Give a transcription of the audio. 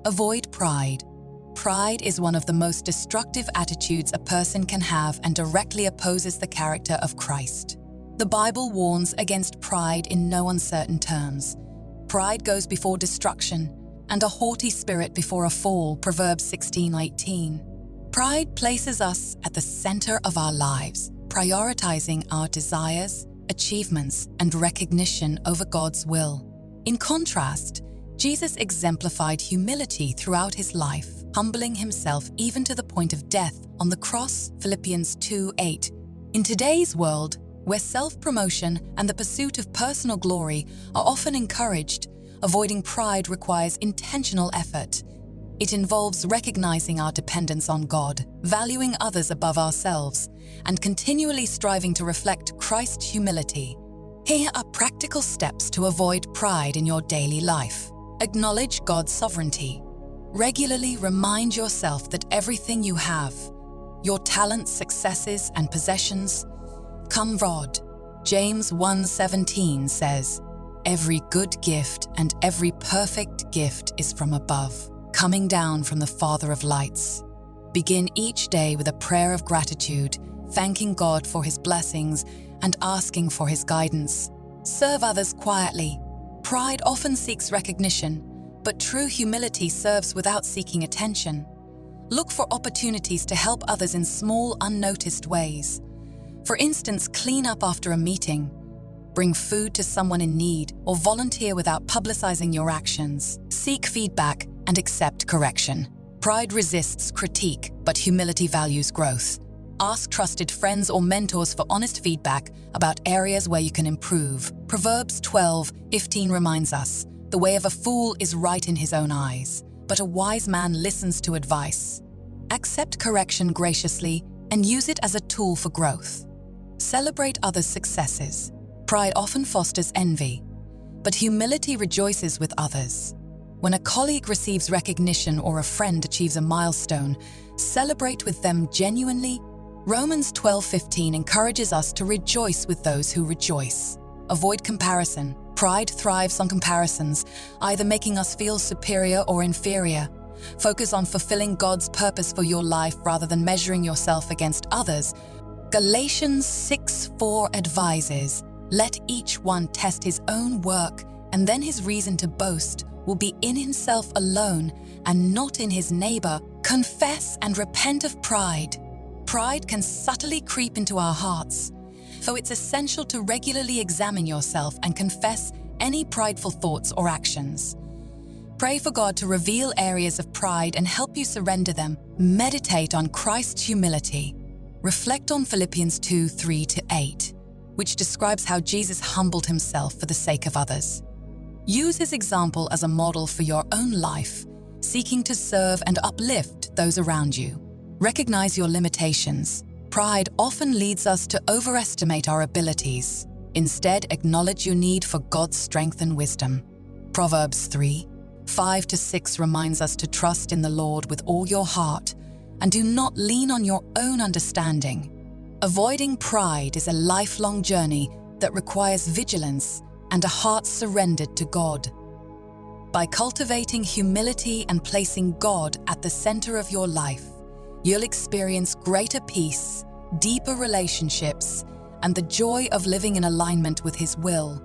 Avoid pride. Pride is one of the most destructive attitudes a person can have and directly opposes the character of Christ. The Bible warns against pride in no uncertain terms. Pride goes before destruction, and a haughty spirit before a fall, Proverbs 16:18. Pride places us at the center of our lives, prioritizing our desires, achievements, and recognition over God's will. In contrast, Jesus exemplified humility throughout his life, humbling himself even to the point of death on the cross, Philippians 2:8. In today's world, where self-promotion and the pursuit of personal glory are often encouraged, avoiding pride requires intentional effort. It involves recognizing our dependence on God, valuing others above ourselves, and continually striving to reflect Christ's humility. Here are practical steps to avoid pride in your daily life. Acknowledge God's sovereignty. Regularly remind yourself that everything you have, your talents, successes, and possessions, come from God. James 1:17 says, "Every good gift and every perfect gift is from above, coming down from the Father of lights." Begin each day with a prayer of gratitude, thanking God for his blessings and asking for his guidance. Serve others quietly. Pride often seeks recognition, but true humility serves without seeking attention. Look for opportunities to help others in small, unnoticed ways. For instance, clean up after a meeting, bring food to someone in need, or volunteer without publicizing your actions. Seek feedback and accept correction. Pride resists critique, but humility values growth. Ask trusted friends or mentors for honest feedback about areas where you can improve. Proverbs 12:15 reminds us, "The way of a fool is right in his own eyes, but a wise man listens to advice." Accept correction graciously and use it as a tool for growth. Celebrate others' successes. Pride often fosters envy, but humility rejoices with others. When a colleague receives recognition or a friend achieves a milestone, celebrate with them genuinely. Romans 12:15 encourages us to rejoice with those who rejoice. Avoid comparison. Pride thrives on comparisons, either making us feel superior or inferior. Focus on fulfilling God's purpose for your life rather than measuring yourself against others. Galatians 6:4 advises, "Let each one test his own work, and then his reason to boast will be in himself alone and not in his neighbor. Confess and repent of pride." Pride can subtly creep into our hearts, so it's essential to regularly examine yourself and confess any prideful thoughts or actions. Pray for God to reveal areas of pride and help you surrender them. Meditate on Christ's humility. Reflect on Philippians 2:3-8, which describes how Jesus humbled himself for the sake of others. Use his example as a model for your own life, seeking to serve and uplift those around you. Recognize your limitations. Pride often leads us to overestimate our abilities. Instead, acknowledge your need for God's strength and wisdom. Proverbs 3:5-6 reminds us to trust in the Lord with all your heart and do not lean on your own understanding. Avoiding pride is a lifelong journey that requires vigilance and a heart surrendered to God. By cultivating humility and placing God at the center of your life, you'll experience greater peace, deeper relationships, and the joy of living in alignment with His will.